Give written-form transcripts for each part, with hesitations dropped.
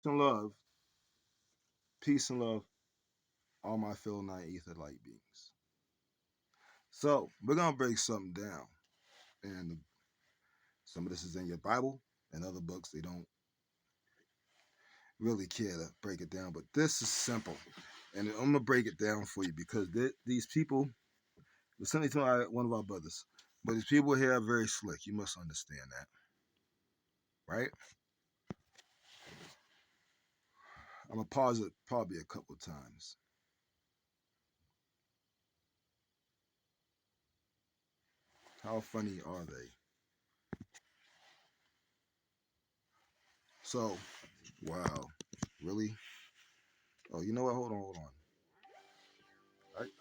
and love, peace and love, all my fellow nine ether light beings. So we're gonna break something down, and some of this is in your Bible and other books. They don't really care to break it down, but this is simple, and I'm gonna break it down for you because these people, listening to one of our brothers, but these people here are very slick. You must understand that, right? I'm gonna pause it probably a couple of times. How funny are they? So, wow, really? Oh, you know what? Hold on.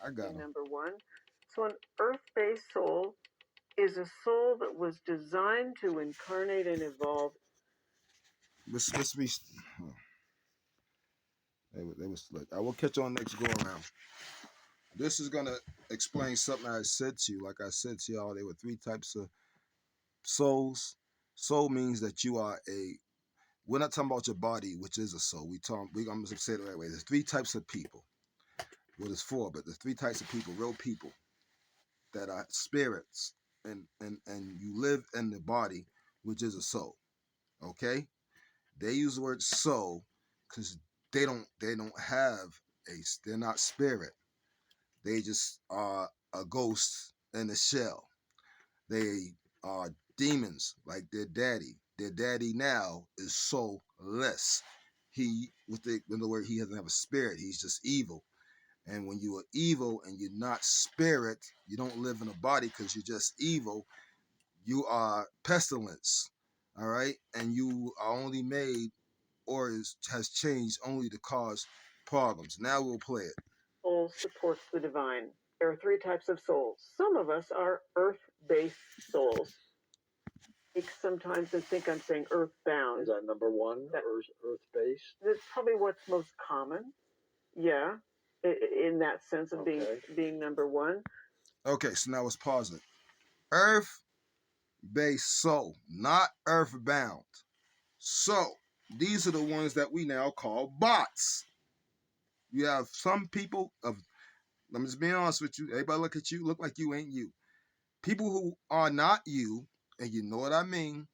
I got them. Number one. So an earth-based soul is a soul that was designed to incarnate and evolve. Let's be. They was slick. I will catch you on next go around. This is gonna explain something I said to you. Like I said to y'all, there were three types of souls. Soul means that you are a. We're not talking about your body, which is a soul. I'm gonna say it the right way. There's three types of people. Well, there's four, but there's three types of people, real people, that are spirits, and you live in the body, which is a soul. Okay, they use the word soul because they don't have a. They're not spirit. They just are a ghost in a shell. They are demons like their daddy. Their daddy now is soulless. He, with the word, he doesn't have a spirit. He's just evil. And when you are evil and you're not spirit, you don't live in a body because you're just evil. You are pestilence. All right, and you are only made has changed only to cause problems. Now we'll play it. Soul supports the divine. There are three types of souls. Some of us are earth-based souls. Sometimes I think I'm saying earthbound. Is that number one, earth-based? That's probably what's most common. Yeah, in that sense of being number one. Okay, so now let's pause it. Earth-based soul, not earthbound. So these are the ones that we now call bots. You have some people of. Let me just be honest with you. Everybody look at you, look like you ain't you. People who are not you, and you know what I mean,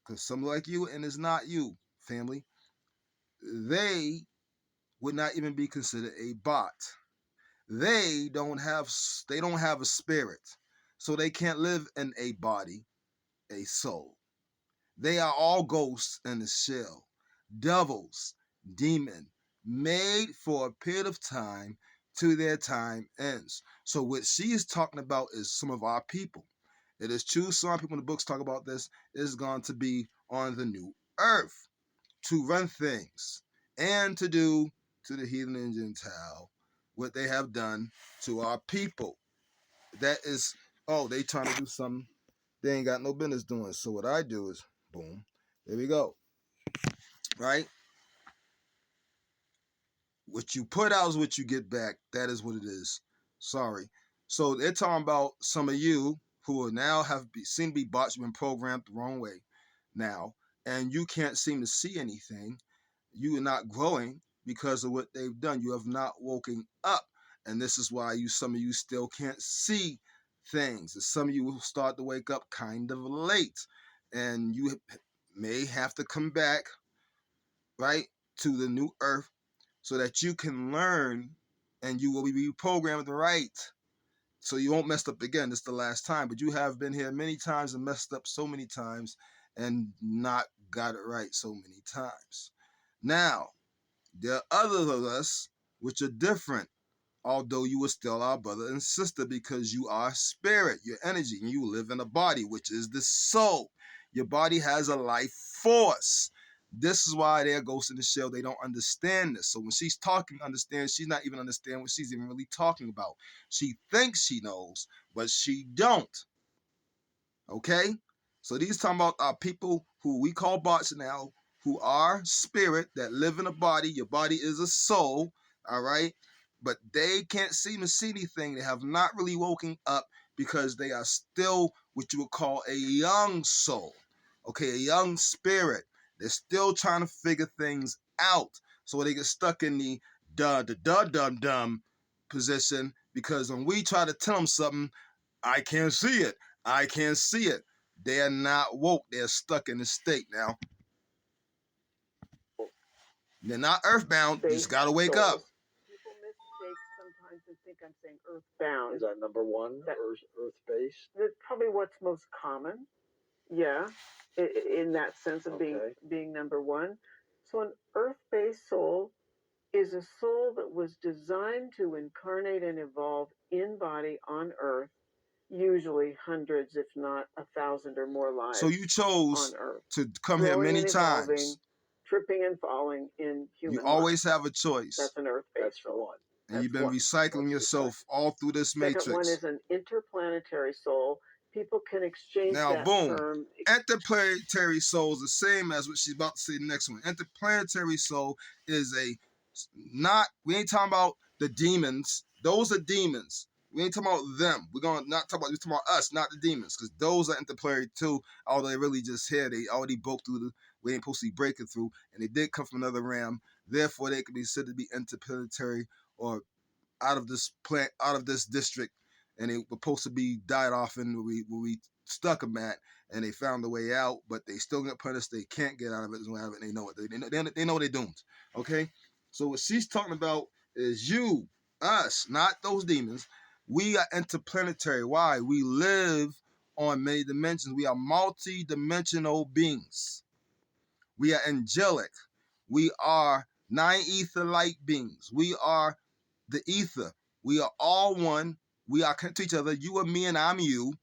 because some like you and it's not you, family. They would not even be considered a bot. They don't have a spirit, so they can't live in a body, a soul. They are all ghosts in the shell, devils, demon, made for a period of time till their time ends. So what she is talking about is some of our people. It is true. Some people in the books talk about this. Is going to be on the new earth to run things and to do to the heathen and Gentile what they have done to our people. That is, oh, they trying to do something they ain't got no business doing. So what I do is, boom, there we go. Right? What you put out is what you get back. That is what it is. Sorry. So they're talking about some of you who are now seem to be bots. You've been programmed the wrong way now, and you can't seem to see anything. You are not growing because of what they've done. You have not woken up, and this is why some of you still can't see things. And some of you will start to wake up kind of late, and you may have to come back right to the new earth so that you can learn and you will be programmed right so you won't mess up again. This is the last time, but you have been here many times and messed up so many times and not got it right so many times. Now, there are others of us which are different, although you are still our brother and sister because you are spirit, your energy, and you live in a body, which is the soul. Your body has a life force. This is why they're ghosts in the shell. They don't understand this. So when she's talking, understand, she's not even understanding what she's even really talking about. She thinks she knows, but she don't. Okay? So these talking about are people who we call bots now, who are spirit that live in a body. Your body is a soul, all right? But they can't seem to see anything. They have not really woken up because they are still what you would call a young soul, okay, a young spirit. They're still trying to figure things out. So they get stuck in the dum position, because when we try to tell them something, I can't see it. I can't see it. They're not woke. They're stuck in the state now. They're not earthbound. You just Base got to wake up. souls. People mistake sometimes and think I'm saying earthbound. Is that number one, earth based? That's probably what's most common. Yeah, in that sense of Okay. being number one. So an earth-based soul is a soul that was designed to incarnate and evolve in body on earth, usually hundreds, if not 1,000 or more lives. So you chose on earth, to come here growing many and evolving, times. tripping and falling in human You always life. have a choice. That's an earth-based That's soul. one. And That's you've been one. recycling yourself all through this Second matrix. one is an interplanetary soul. People can exchange Now, that boom. term. Interplanetary soul is the same as what she's about to say the next one. Interplanetary soul is we ain't talking about the demons. Those are demons. We ain't talking about them. We're talking about us, not the demons, because those are interplanetary too. Although they really just here, they already broke through we ain't supposed to be breaking through, and they did come from another realm. Therefore, they could be said to be interplanetary or out of this district, and they were supposed to be died off in where we stuck them at, and they found a way out, but they still get punished. They can't get out of it. And they know it. They know they're doomed. Okay, so what she's talking about is you, us, not those demons. We are interplanetary. Why? We live on many dimensions. We are multi-dimensional beings. We are angelic. We are nine ether light beings. We are the ether. We are all one. We are connected to each other. You are me and I'm you.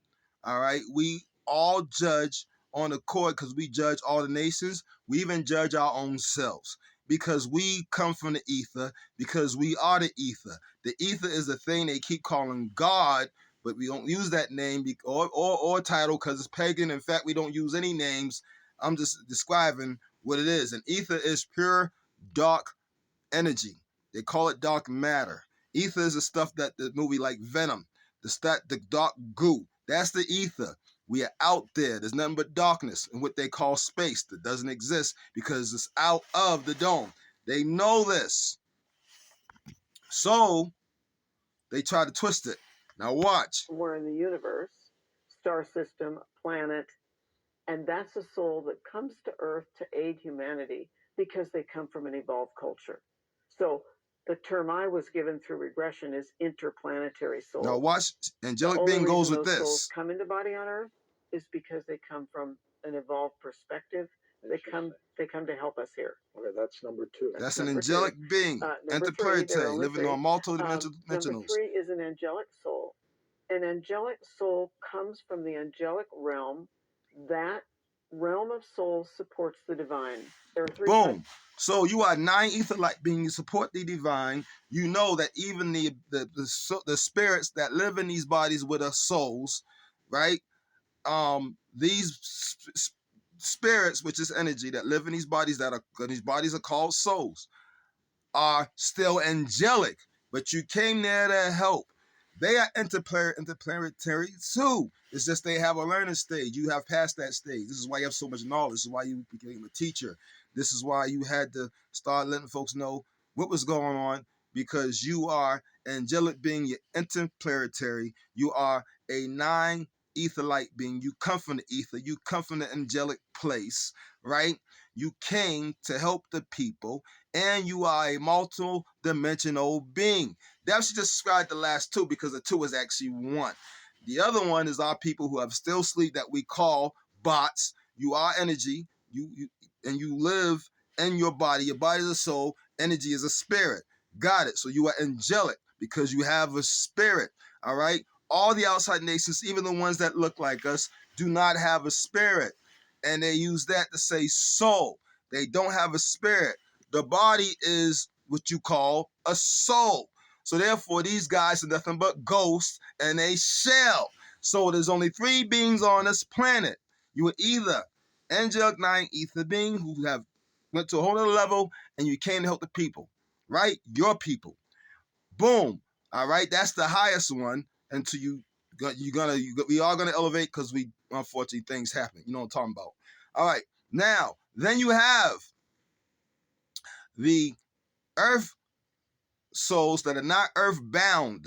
All right. We all judge on accord because we judge all the nations. We even judge our own selves because we come from the ether, because we are the ether. The ether is the thing they keep calling God, but we don't use that name or title because it's pagan. In fact, we don't use any names. I'm just describing what it is. And ether is pure dark energy. They call it dark matter. Ether is the stuff that the movie like Venom, the dark goo. That's the ether. We are out there. There's nothing but darkness and what they call space that doesn't exist because it's out of the dome. They know this. So they try to twist it. Now watch. We're in the universe, star system, planet, and that's a soul that comes to Earth to aid humanity because they come from an evolved culture. So the term I was given through regression is interplanetary soul. Now watch. Angelic the being only goes reason with those this. souls come into body on Earth is because they come from an evolved perspective. They come to help us here. Okay, that's number two. That's an number angelic two. being, Number interplanetary, three, there are only living three. on multiple Number dimensionals. three is an angelic soul. An angelic soul comes from the angelic realm. That realm of souls supports the divine. There are three Boom. types. So you are nine ether light beings. You support the divine. You know that even the spirits that live in these bodies with us souls, right? These spirits, which is energy, that live in these bodies are called souls, are still angelic, but you came there to help. They are interplanetary too. It's just they have a learning stage. You have passed that stage. This is why you have so much knowledge. This is why you became a teacher. This is why you had to start letting folks know what was going on, because you are angelic being, you're interplanetary. You are a nine ether light being. You come from the ether. You come from the angelic place, right? You came to help the people, and you are a multi-dimensional being. That should just describe the last two, because the two is actually one. The other one is our people who have still sleep that we call bots. You are energy, and you live in your body. Your body is a soul. Energy is a spirit. Got it. So you are angelic because you have a spirit. All right. All the outside nations, even the ones that look like us, do not have a spirit. And they use that to say soul. They don't have a spirit. The body is what you call a soul. So therefore, these guys are nothing but ghosts and a shell. So there's only three beings on this planet. You are either angelic nine ether being who have went to a whole other level, and you came to help the people, right? Your people. Boom. All right. That's the highest one. Until we are gonna elevate, because we unfortunately things happen. You know what I'm talking about. All right. Now Then you have the earth souls that are not earthbound.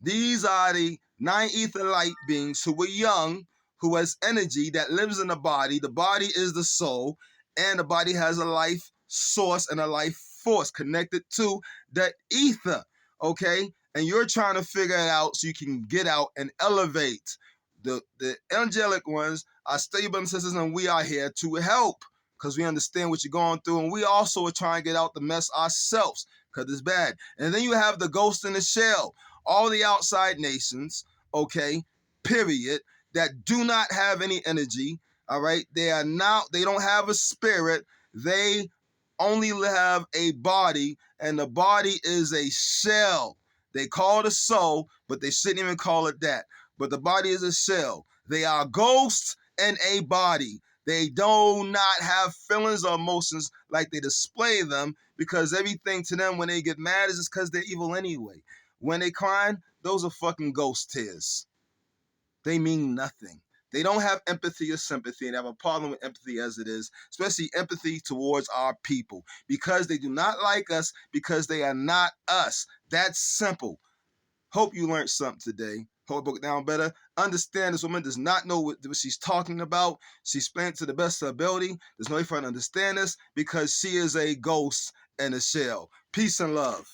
These are the 9 ether light beings who were young, who has energy that lives in the body. The body is the soul, and the body has a life source and a life force connected to the ether, okay? And you're trying to figure it out so you can get out and elevate. The angelic ones are stable and sisters, and we are here to help because we understand what you're going through, and we also are trying to get out the mess ourselves because it's bad. And then you have the ghost in the shell, all the outside nations, okay, period, that do not have any energy, all right? They don't have a spirit. They only have a body, and the body is a shell. They call it a soul, but they shouldn't even call it that. But the body is a shell. They are ghosts and a body. They do not have feelings or emotions like they display them, because everything to them when they get mad is just because they're evil anyway. When they crying, those are fucking ghost tears. They mean nothing. They don't have empathy or sympathy, and have a problem with empathy as it is, especially empathy towards our people, because they do not like us, because they are not us. That's simple. Hope you learned something today. Hope I broke it down better. Understand this woman does not know what she's talking about. She explained it to the best of her ability. There's no way for her to understand this because she is a ghost in a shell. Peace and love.